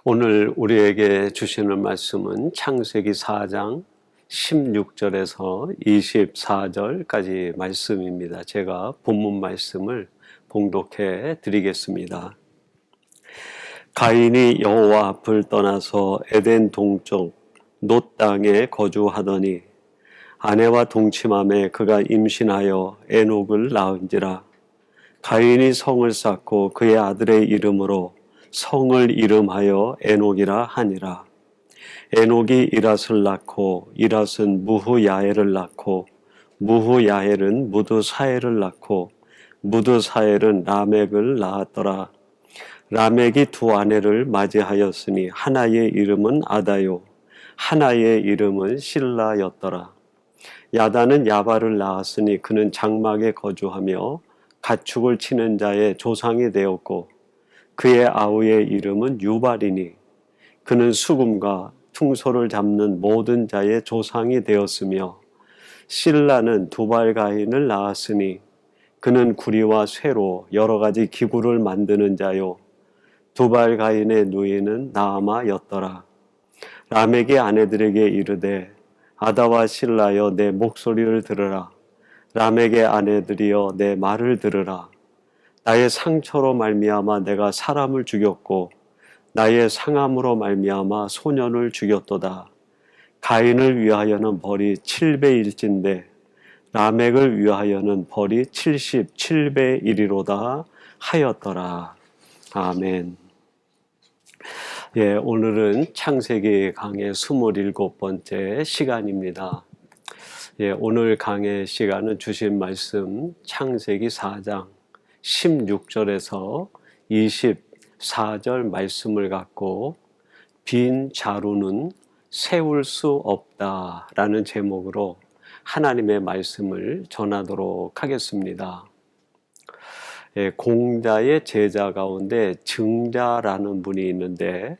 오늘 우리에게 주시는 말씀은 창세기 4장 16절에서 24절까지 말씀입니다. 제가 본문 말씀을 봉독해 드리겠습니다. 가인이 여호와 앞을 떠나서 에덴 동쪽 놋 땅에 거주하더니 아내와 동침함에 그가 임신하여 에녹을 낳은지라. 가인이 성을 쌓고 그의 아들의 이름으로 성을 이름하여 에녹이라 하니라. 에녹이 이랏을 낳고 이랏은 무후야엘을 낳고 무후야엘은 무드사엘을 낳고 무드사엘은 라멕을 낳았더라. 라멕이 두 아내를 맞이하였으니 하나의 이름은 아다요 하나의 이름은 실라였더라. 야다는 야발을 낳았으니 그는 장막에 거주하며 가축을 치는 자의 조상이 되었고 그의 아우의 이름은 유발이니 그는 수금과 퉁소를 잡는 모든 자의 조상이 되었으며 실라는 두발가인을 낳았으니 그는 구리와 쇠로 여러 가지 기구를 만드는 자요 두발가인의 누이는 나아마였더라. 라멕의 아내들에게 이르되 아다와 실라여 내 목소리를 들으라. 라멕의 아내들이여 내 말을 들으라. 나의 상처로 말미암아 내가 사람을 죽였고 나의 상함으로 말미암아 소년을 죽였도다. 가인을 위하여는 벌이 7배일진데 라멕을 위하여는 벌이 77배이리로다 하였더라. 아멘. 오늘은 창세기 강의 27번째 시간입니다. 오늘 강의 시간은 주신 말씀 창세기 4장 16절에서 24절 말씀을 갖고 빈 자루는 세울 수 없다라는 제목으로 하나님의 말씀을 전하도록 하겠습니다. 공자의 제자 가운데 증자라는 분이 있는데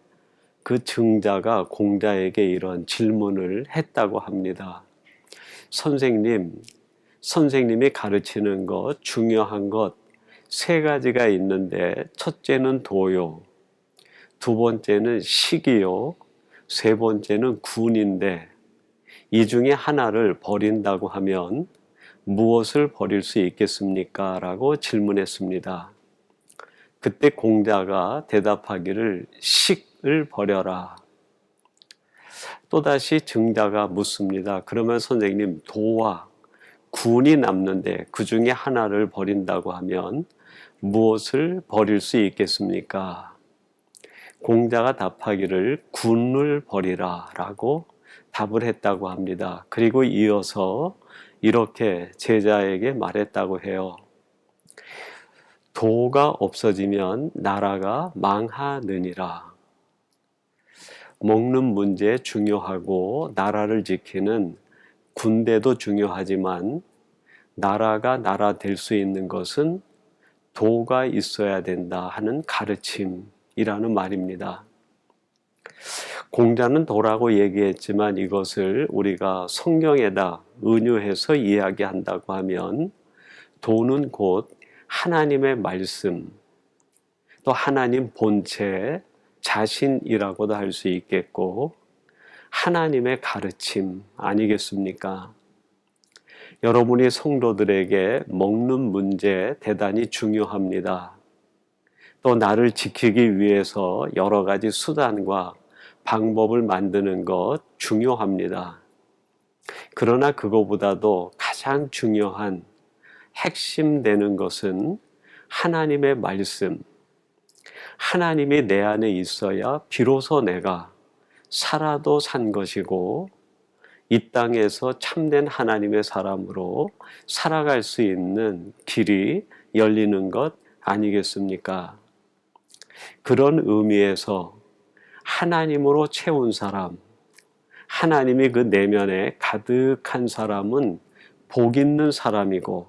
그 증자가 공자에게 이런 질문을 했다고 합니다. 선생님이 가르치는 것, 중요한 것 세 가지가 있는데 첫째는 도요, 두 번째는 식이요, 세 번째는 군인데 이 중에 하나를 버린다고 하면 무엇을 버릴 수 있겠습니까? 라고 질문했습니다. 그때 공자가 대답하기를 식을 버려라. 또다시 증자가 묻습니다. 그러면 선생님 도와 군이 남는데 그 중에 하나를 버린다고 하면 무엇을 버릴 수 있겠습니까? 공자가 답하기를 군을 버리라 라고 답을 했다고 합니다. 그리고 이어서 이렇게 제자에게 말했다고 해요. 도가 없어지면 나라가 망하느니라. 먹는 문제 중요하고 나라를 지키는 군대도 중요하지만 나라가 나라 될 수 있는 것은 도가 있어야 된다 하는 가르침이라는 말입니다. 공자는 도라고 얘기했지만 이것을 우리가 성경에다 은유해서 이야기한다고 하면 도는 곧 하나님의 말씀, 또 하나님 본체, 자신이라고도 할 수 있겠고 하나님의 가르침 아니겠습니까? 여러분이 성도들에게 먹는 문제 대단히 중요합니다. 또 나를 지키기 위해서 여러 가지 수단과 방법을 만드는 것 중요합니다. 그러나 그거보다도 가장 중요한 핵심되는 것은 하나님의 말씀, 하나님이 내 안에 있어야 비로소 내가 살아도 산 것이고 이 땅에서 참된 하나님의 사람으로 살아갈 수 있는 길이 열리는 것 아니겠습니까? 그런 의미에서 하나님으로 채운 사람, 하나님이 그 내면에 가득한 사람은 복 있는 사람이고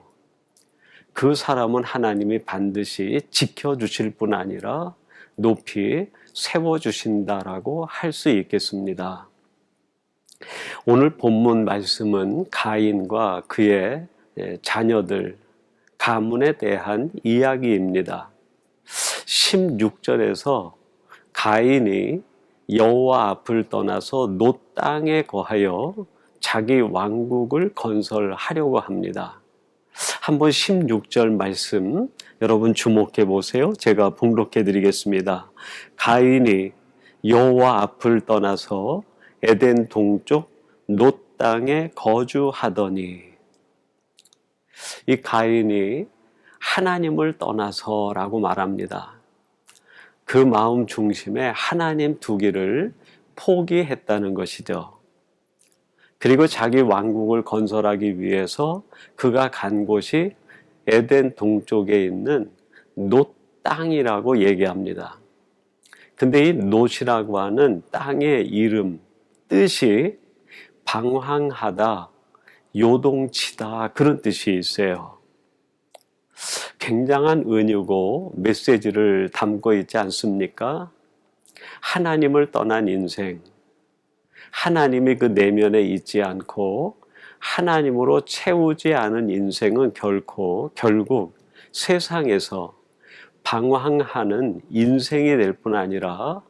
그 사람은 하나님이 반드시 지켜주실 뿐 아니라 높이 세워주신다라고 할 수 있겠습니다. 오늘 본문 말씀은 가인과 그의 자녀들, 가문에 대한 이야기입니다. 16절에서 가인이 여호와 앞을 떠나서 놋 땅에 거하여 자기 왕국을 건설하려고 합니다. 한번 16절 말씀 여러분 주목해 보세요. 제가 봉독해 드리겠습니다. 가인이 여호와 앞을 떠나서 에덴 동쪽 놋 땅에 거주하더니, 이 가인이 하나님을 떠나서라고 말합니다. 그 마음 중심에 하나님 두기를 포기했다는 것이죠. 그리고 자기 왕국을 건설하기 위해서 그가 간 곳이 에덴 동쪽에 있는 놋 땅이라고 얘기합니다. 근데 이 놋이라고 하는 땅의 이름, 뜻이 방황하다, 요동치다, 그런 뜻이 있어요. 굉장한 은유고 메시지를 담고 있지 않습니까? 하나님을 떠난 인생, 하나님이 그 내면에 있지 않고 하나님으로 채우지 않은 인생은 결국 세상에서 방황하는 인생이 될 뿐 아니라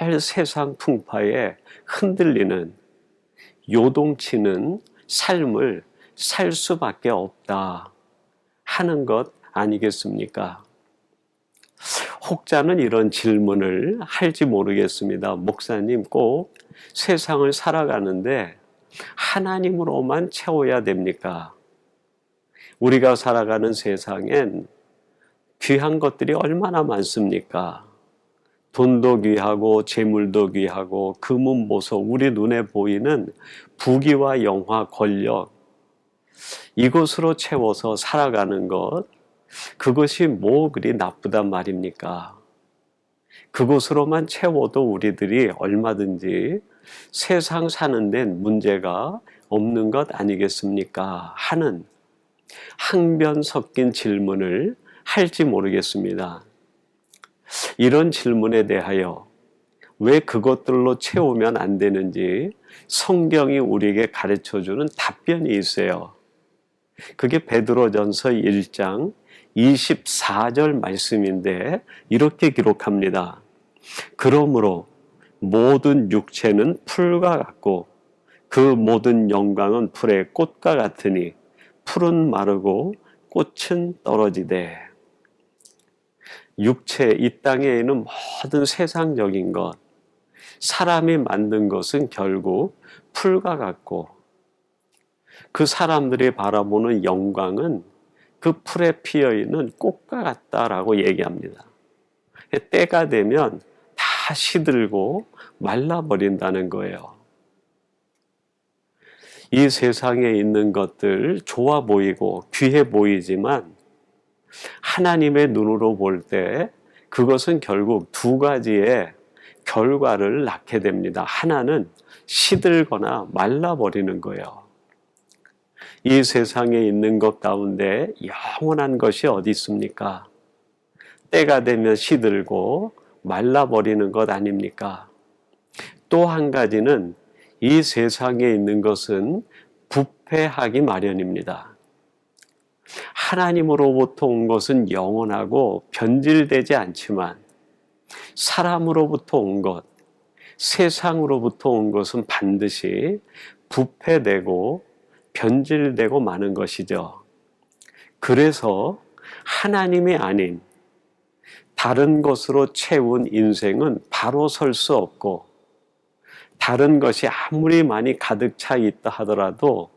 늘 세상 풍파에 흔들리는, 요동치는 삶을 살 수밖에 없다 하는 것 아니겠습니까? 혹자는 이런 질문을 할지 모르겠습니다. 목사님, 꼭 세상을 살아가는데 하나님으로만 채워야 됩니까? 우리가 살아가는 세상엔 귀한 것들이 얼마나 많습니까? 돈도 귀하고 재물도 귀하고 금은 보석, 우리 눈에 보이는 부귀와 영화, 권력, 이것으로 채워서 살아가는 것, 그것이 뭐 그리 나쁘단 말입니까? 그것으로만 채워도 우리들이 얼마든지 세상 사는 데는 문제가 없는 것 아니겠습니까? 하는 항변 섞인 질문을 할지 모르겠습니다. 이런 질문에 대하여 왜 그것들로 채우면 안 되는지 성경이 우리에게 가르쳐주는 답변이 있어요. 그게 베드로전서 1장 24절 말씀인데 이렇게 기록합니다. 그러므로 모든 육체는 풀과 같고 그 모든 영광은 풀의 꽃과 같으니 풀은 마르고 꽃은 떨어지되. 육체, 이 땅에 있는 모든 세상적인 것, 사람이 만든 것은 결국 풀과 같고 그 사람들이 바라보는 영광은 그 풀에 피어있는 꽃과 같다라고 얘기합니다. 때가 되면 다 시들고 말라버린다는 거예요. 이 세상에 있는 것들 좋아 보이고 귀해 보이지만 하나님의 눈으로 볼 때 그것은 결국 두 가지의 결과를 낳게 됩니다. 하나는 시들거나 말라버리는 거예요. 이 세상에 있는 것 가운데 영원한 것이 어디 있습니까? 때가 되면 시들고 말라버리는 것 아닙니까? 또 한 가지는 이 세상에 있는 것은 부패하기 마련입니다. 하나님으로부터 온 것은 영원하고 변질되지 않지만 사람으로부터 온 것, 세상으로부터 온 것은 반드시 부패되고 변질되고 마는 것이죠. 그래서 하나님이 아닌 다른 것으로 채운 인생은 바로 설 수 없고, 다른 것이 아무리 많이 가득 차 있다 하더라도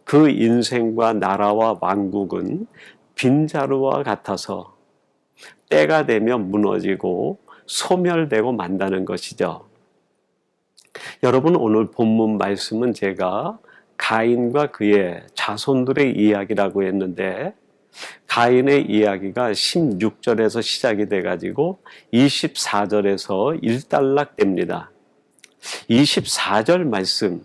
그 인생과 나라와 왕국은 빈자루와 같아서 때가 되면 무너지고 소멸되고 만다는 것이죠. 여러분, 오늘 본문 말씀은 제가 가인과 그의 자손들의 이야기라고 했는데, 가인의 이야기가 16절에서 시작이 돼가지고 24절에서 일단락됩니다. 24절 말씀,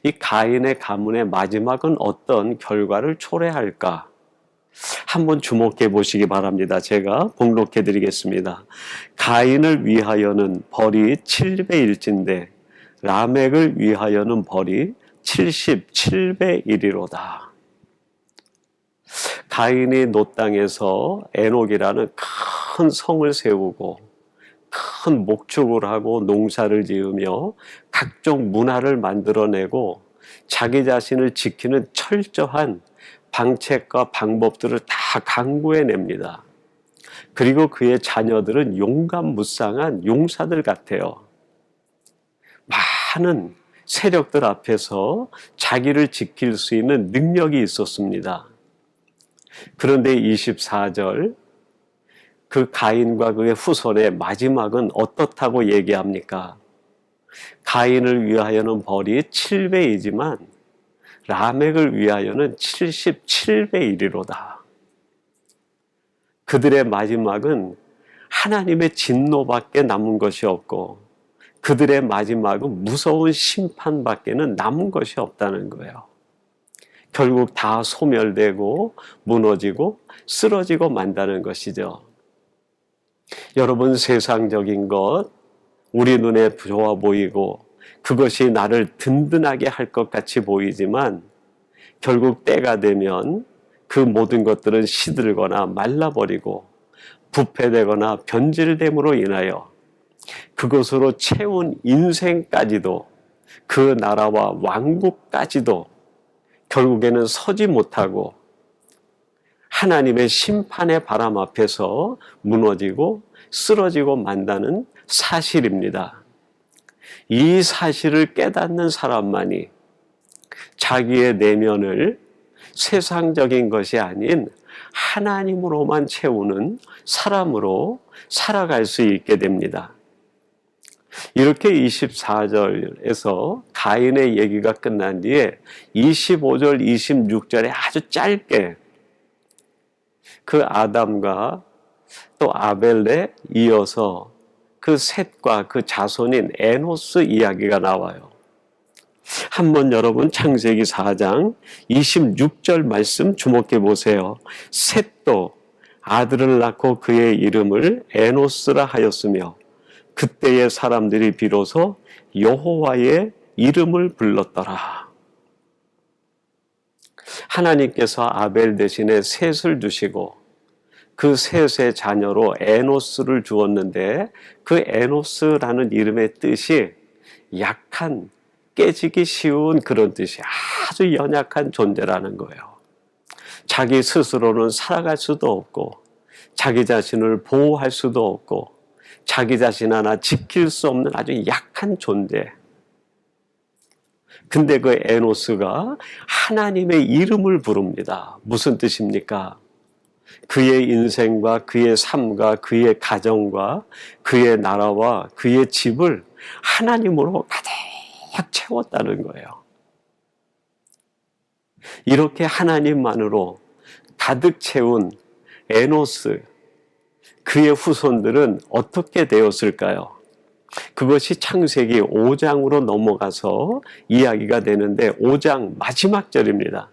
이 가인의 가문의 마지막은 어떤 결과를 초래할까? 한번 주목해 보시기 바랍니다. 제가 봉독해 드리겠습니다. 가인을 위하여는 벌이 700일진데 라멕을 위하여는 벌이 77배 일이로다. 가인이 놋 땅에서 에녹이라는 큰 성을 세우고 큰 목축을 하고 농사를 지으며 각종 문화를 만들어내고 자기 자신을 지키는 철저한 방책과 방법들을 다 강구해냅니다. 그리고 그의 자녀들은 용감무쌍한 용사들 같아요. 많은 세력들 앞에서 자기를 지킬 수 있는 능력이 있었습니다. 그런데 24절, 그 가인과 그의 후손의 마지막은 어떻다고 얘기합니까? 가인을 위하여는 벌이 7배이지만 라멕을 위하여는 77배이리로다. 그들의 마지막은 하나님의 진노밖에 남은 것이 없고 그들의 마지막은 무서운 심판밖에는 남은 것이 없다는 거예요. 결국 다 소멸되고 무너지고 쓰러지고 만다는 것이죠. 여러분, 세상적인 것, 우리 눈에 좋아 보이고 그것이 나를 든든하게 할 것 같이 보이지만 결국 때가 되면 그 모든 것들은 시들거나 말라버리고 부패되거나 변질됨으로 인하여 그것으로 채운 인생까지도, 그 나라와 왕국까지도 결국에는 서지 못하고 하나님의 심판의 바람 앞에서 무너지고 쓰러지고 만다는 사실입니다. 이 사실을 깨닫는 사람만이 자기의 내면을 세상적인 것이 아닌 하나님으로만 채우는 사람으로 살아갈 수 있게 됩니다. 이렇게 24절에서 가인의 얘기가 끝난 뒤에 25절, 26절에 아주 짧게 그 아담과 또 아벨에 이어서 그 셋과 그 자손인 에노스 이야기가 나와요. 한번 여러분 창세기 4장 26절 말씀 주목해 보세요. 셋도 아들을 낳고 그의 이름을 에노스라 하였으며 그때의 사람들이 비로소 여호와의 이름을 불렀더라. 하나님께서 아벨 대신에 셋을 두시고 그 셋의 자녀로 에노스를 주었는데 그 에노스라는 이름의 뜻이 약한, 깨지기 쉬운 그런 뜻이 아주 연약한 존재라는 거예요. 자기 스스로는 살아갈 수도 없고 자기 자신을 보호할 수도 없고 자기 자신 하나 지킬 수 없는 아주 약한 존재. 근데 그 에노스가 하나님의 이름을 부릅니다. 무슨 뜻입니까? 그의 인생과 그의 삶과 그의 가정과 그의 나라와 그의 집을 하나님으로 가득 채웠다는 거예요. 이렇게 하나님만으로 가득 채운 에노스, 그의 후손들은 어떻게 되었을까요? 그것이 창세기 5장으로 넘어가서 이야기가 되는데 5장 마지막 절입니다.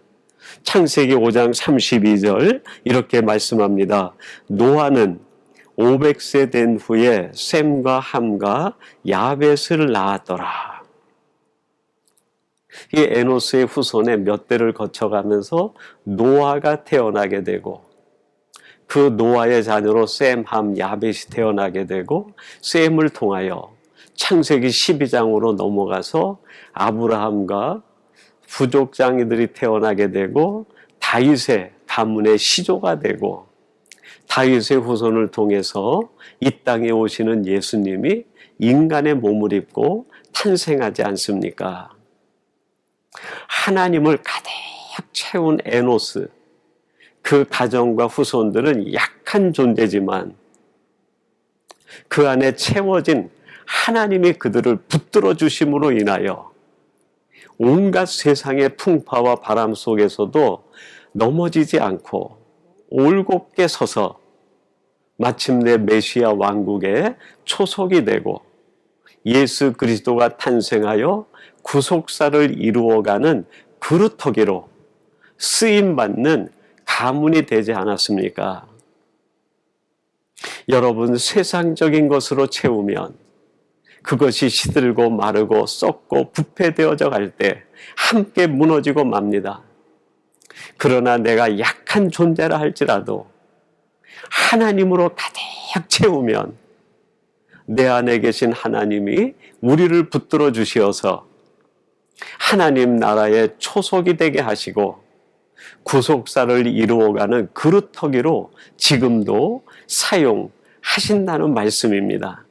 창세기 5장 32절 이렇게 말씀합니다. 노아는 500세 된 후에 셈과 함과 야벳을 낳았더라. 이 에노스의 후손의 몇 대를 거쳐가면서 노아가 태어나게 되고 그 노아의 자녀로 셈, 함, 야벳이 태어나게 되고 셈을 통하여 창세기 12장으로 넘어가서 아브라함과 부족장이들이 태어나게 되고 다윗의 가문의 시조가 되고 다윗의 후손을 통해서 이 땅에 오시는 예수님이 인간의 몸을 입고 탄생하지 않습니까? 하나님을 가득 채운 에노스, 그 가정과 후손들은 약한 존재지만 그 안에 채워진 하나님이 그들을 붙들어 주심으로 인하여 온갖 세상의 풍파와 바람 속에서도 넘어지지 않고 올곧게 서서 마침내 메시아 왕국의 초석이 되고 예수 그리스도가 탄생하여 구속사를 이루어가는 그루터기로 쓰임받는 가문이 되지 않았습니까? 여러분, 세상적인 것으로 채우면 그것이 시들고 마르고 썩고 부패되어져 갈 때 함께 무너지고 맙니다. 그러나 내가 약한 존재라 할지라도 하나님으로 가득 채우면 내 안에 계신 하나님이 우리를 붙들어 주시어서 하나님 나라의 초석이 되게 하시고 구속사를 이루어가는 그루터기로 지금도 사용하신다는 말씀입니다.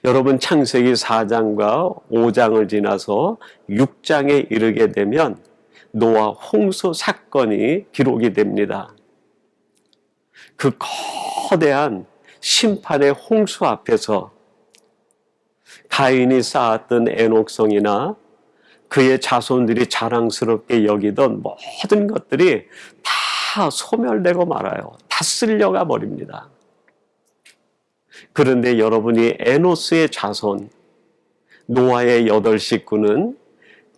여러분, 창세기 4장과 5장을 지나서 6장에 이르게 되면 노아 홍수 사건이 기록이 됩니다. 그 거대한 심판의 홍수 앞에서 가인이 쌓았던 애녹성이나 그의 자손들이 자랑스럽게 여기던 모든 것들이 다 소멸되고 말아요. 다 쓸려가 버립니다. 그런데 여러분이 에노스의 자손 노아의 8 식구는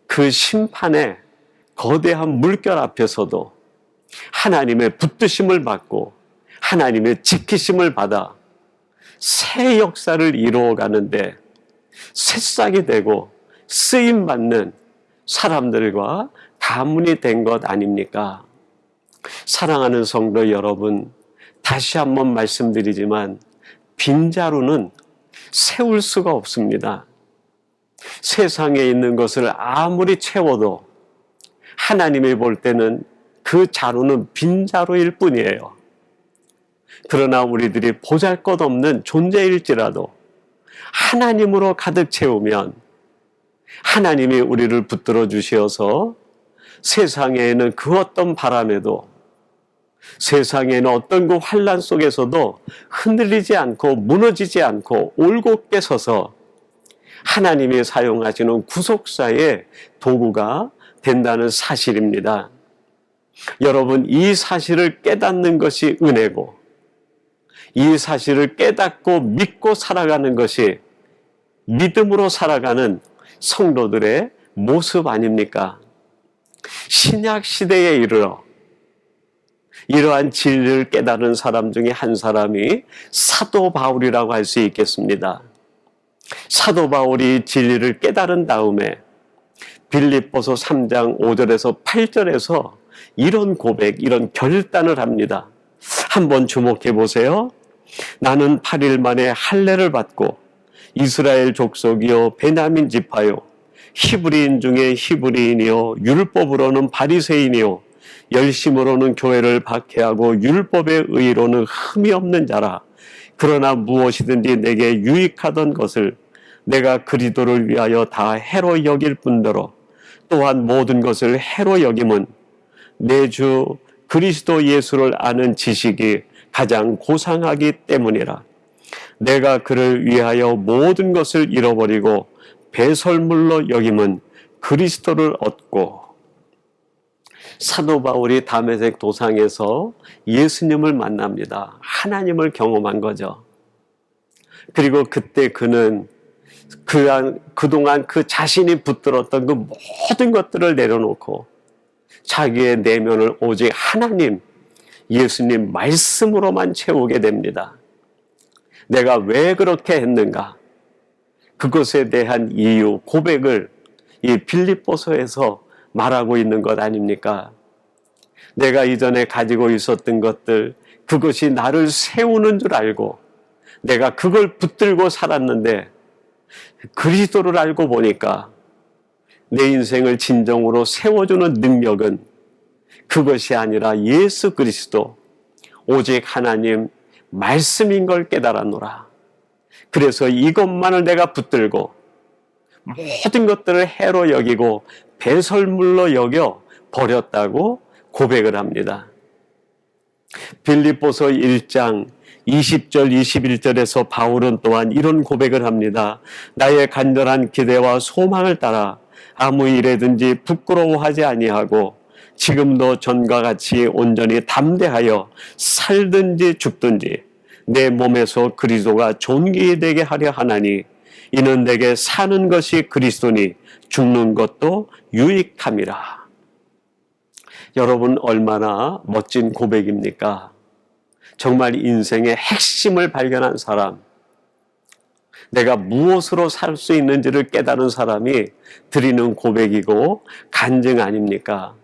그 심판의 거대한 물결 앞에서도 하나님의 붙드심을 받고 하나님의 지키심을 받아 새 역사를 이루어가는데 새싹이 되고 쓰임받는 사람들과 가문이 된 것 아닙니까? 사랑하는 성도 여러분, 다시 한번 말씀드리지만 빈자루는 세울 수가 없습니다. 세상에 있는 것을 아무리 채워도 하나님이 볼 때는 그 자루는 빈자루일 뿐이에요. 그러나 우리들이 보잘것없는 존재일지라도 하나님으로 가득 채우면 하나님이 우리를 붙들어 주시어서 세상에는 그 어떤 바람에도 세상에는 어떤 그 환난 속에서도 흔들리지 않고 무너지지 않고 올곧게 서서 하나님이 사용하시는 구속사의 도구가 된다는 사실입니다. 여러분, 이 사실을 깨닫는 것이 은혜고 이 사실을 깨닫고 믿고 살아가는 것이 믿음으로 살아가는 성도들의 모습 아닙니까? 신약 시대에 이르러 이러한 진리를 깨달은 사람 중에 한 사람이 사도 바울이라고 할 수 있겠습니다. 사도 바울이 진리를 깨달은 다음에 빌립보서 3장 5절에서 8절에서 이런 고백, 이런 결단을 합니다. 한번 주목해 보세요. 나는 8일 만에 할례를 받고 이스라엘 족속이요 베냐민 지파요 히브리인 중에 히브리인이요 율법으로는 바리새인이요 열심으로는 교회를 박해하고 율법의 의로는 흠이 없는 자라. 그러나 무엇이든지 내게 유익하던 것을 내가 그리스도를 위하여 다 해로 여길 뿐더러 또한 모든 것을 해로 여김은 내 주 그리스도 예수를 아는 지식이 가장 고상하기 때문이라. 내가 그를 위하여 모든 것을 잃어버리고 배설물로 여김은 그리스도를 얻고. 사도 바울이 다메섹 도상에서 예수님을 만납니다. 하나님을 경험한 거죠. 그리고 그때 그는 그동안 그 자신이 붙들었던 그 모든 것들을 내려놓고 자기의 내면을 오직 하나님, 예수님 말씀으로만 채우게 됩니다. 내가 왜 그렇게 했는가? 그것에 대한 이유, 고백을 이 빌립보서에서 말하고 있는 것 아닙니까? 내가 이전에 가지고 있었던 것들, 그것이 나를 세우는 줄 알고 내가 그걸 붙들고 살았는데 그리스도를 알고 보니까 내 인생을 진정으로 세워주는 능력은 그것이 아니라 예수 그리스도, 오직 하나님 말씀인 걸 깨달았노라. 그래서 이것만을 내가 붙들고 모든 것들을 해로 여기고 배설물로 여겨 버렸다고 고백을 합니다. 빌립보서 1장 20절 21절에서 바울은 또한 이런 고백을 합니다. 나의 간절한 기대와 소망을 따라 아무 일에든지 부끄러워하지 아니하고 지금도 전과 같이 온전히 담대하여 살든지 죽든지 내 몸에서 그리스도가 존귀되게 하려 하나니 이는 내게 사는 것이 그리스도니 죽는 것도 유익함이라. 여러분, 얼마나 멋진 고백입니까? 정말 인생의 핵심을 발견한 사람, 내가 무엇으로 살 수 있는지를 깨달은 사람이 드리는 고백이고 간증 아닙니까?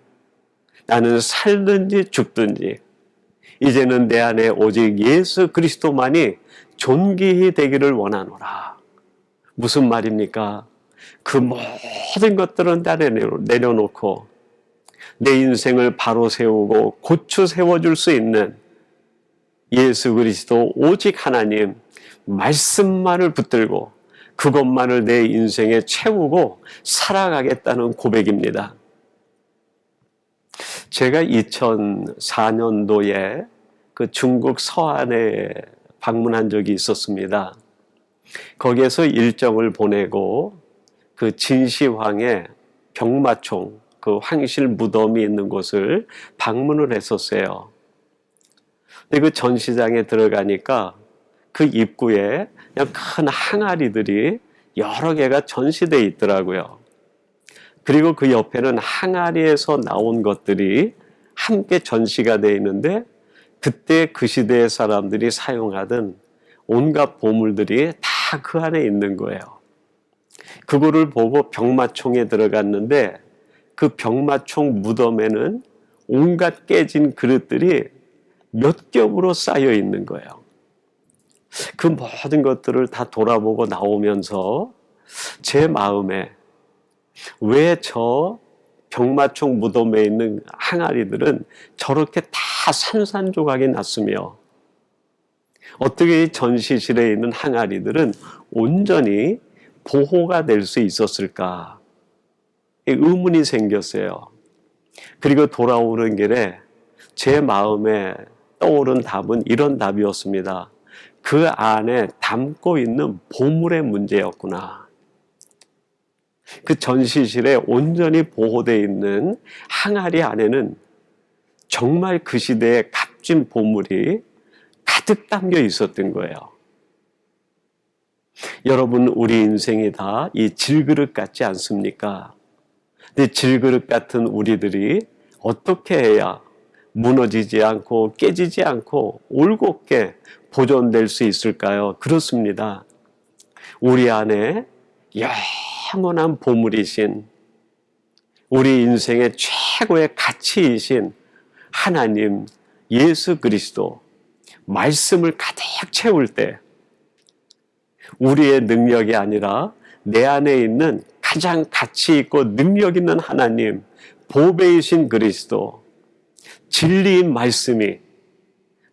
나는 살든지 죽든지 이제는 내 안에 오직 예수 그리스도만이 존귀히 되기를 원하노라. 무슨 말입니까? 그 모든 것들은 다 내려놓고 내 인생을 바로 세우고 고쳐 세워줄 수 있는 예수 그리스도 오직 하나님 말씀만을 붙들고 그것만을 내 인생에 채우고 살아가겠다는 고백입니다. 제가 2004년도에 그 중국 서안에 방문한 적이 있었습니다. 거기에서 일정을 보내고 그 진시황의 병마총, 그 황실 무덤이 있는 곳을 방문을 했었어요. 근데 그 전시장에 들어가니까 그 입구에 그냥 큰 항아리들이 여러 개가 전시되어 있더라고요. 그리고 그 옆에는 항아리에서 나온 것들이 함께 전시가 되어 있는데 그때 그 시대의 사람들이 사용하던 온갖 보물들이 다 그 안에 있는 거예요. 그거를 보고 병마총에 들어갔는데 그 병마총 무덤에는 온갖 깨진 그릇들이 몇 겹으로 쌓여 있는 거예요. 그 모든 것들을 다 돌아보고 나오면서 제 마음에 왜 저 병마총 무덤에 있는 항아리들은 저렇게 다 산산조각이 났으며 어떻게 이 전시실에 있는 항아리들은 온전히 보호가 될 수 있었을까? 의문이 생겼어요. 그리고 돌아오는 길에 제 마음에 떠오른 답은 이런 답이었습니다. 그 안에 담고 있는 보물의 문제였구나. 그 전시실에 온전히 보호되어 있는 항아리 안에는 정말 그 시대의 값진 보물이 가득 담겨 있었던 거예요. 여러분, 우리 인생이 다 이 질그릇 같지 않습니까? 근데 질그릇 같은 우리들이 어떻게 해야 무너지지 않고 깨지지 않고 올곧게 보존될 수 있을까요? 그렇습니다. 우리 안에 영원한 보물이신, 우리 인생의 최고의 가치이신 하나님 예수 그리스도 말씀을 가득 채울 때 우리의 능력이 아니라 내 안에 있는 가장 가치 있고 능력 있는 하나님, 보배이신 그리스도, 진리인 말씀이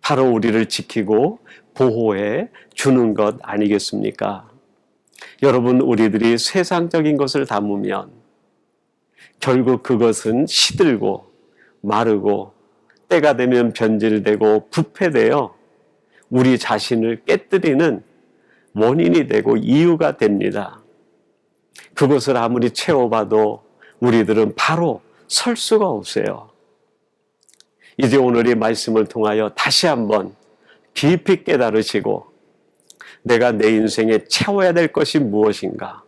바로 우리를 지키고 보호해 주는 것 아니겠습니까? 여러분, 우리들이 세상적인 것을 담으면 결국 그것은 시들고 마르고 때가 되면 변질되고 부패되어 우리 자신을 깨뜨리는 원인이 되고 이유가 됩니다. 그것을 아무리 채워봐도 우리들은 바로 설 수가 없어요. 이제 오늘 이 말씀을 통하여 다시 한번 깊이 깨달으시고 내가 내 인생에 채워야 될 것이 무엇인가?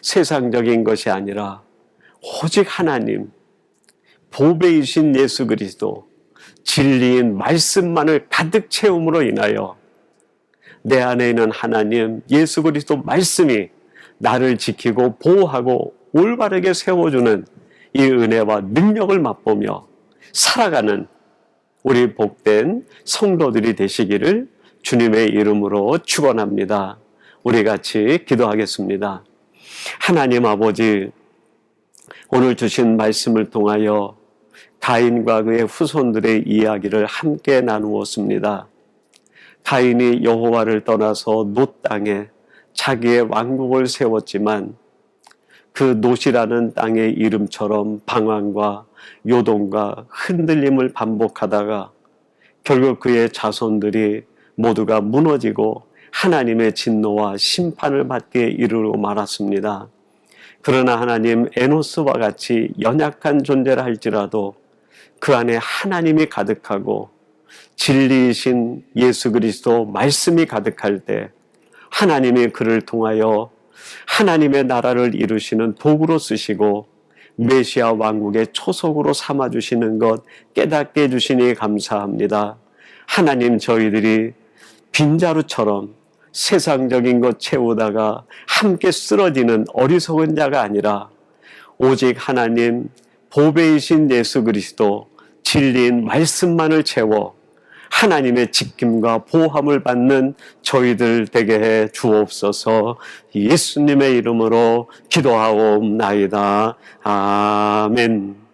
세상적인 것이 아니라 오직 하나님, 보배이신 예수 그리스도, 진리인 말씀만을 가득 채움으로 인하여 내 안에 있는 하나님 예수 그리스도 말씀이 나를 지키고 보호하고 올바르게 세워주는 이 은혜와 능력을 맛보며 살아가는 우리 복된 성도들이 되시기를 주님의 이름으로 축원합니다. 우리 같이 기도하겠습니다. 하나님 아버지, 오늘 주신 말씀을 통하여 가인과 그의 후손들의 이야기를 함께 나누었습니다. 가인이 여호와를 떠나서 놋 땅에 자기의 왕국을 세웠지만 그 놋이라는 땅의 이름처럼 방황과 요동과 흔들림을 반복하다가 결국 그의 자손들이 모두가 무너지고 하나님의 진노와 심판을 받게 이르고 말았습니다. 그러나 하나님, 에노스와 같이 연약한 존재라 할지라도 그 안에 하나님이 가득하고 진리이신 예수 그리스도 말씀이 가득할 때 하나님이 그를 통하여 하나님의 나라를 이루시는 도구로 쓰시고 메시아 왕국의 초석으로 삼아주시는 것 깨닫게 해주시니 감사합니다. 하나님, 저희들이 빈자루처럼 세상적인 것 채우다가 함께 쓰러지는 어리석은 자가 아니라 오직 하나님, 보배이신 예수 그리스도 진리인 말씀만을 채워 하나님의 지킴과 보함을 받는 저희들 되게 해 주옵소서. 예수님의 이름으로 기도하옵나이다. 아멘.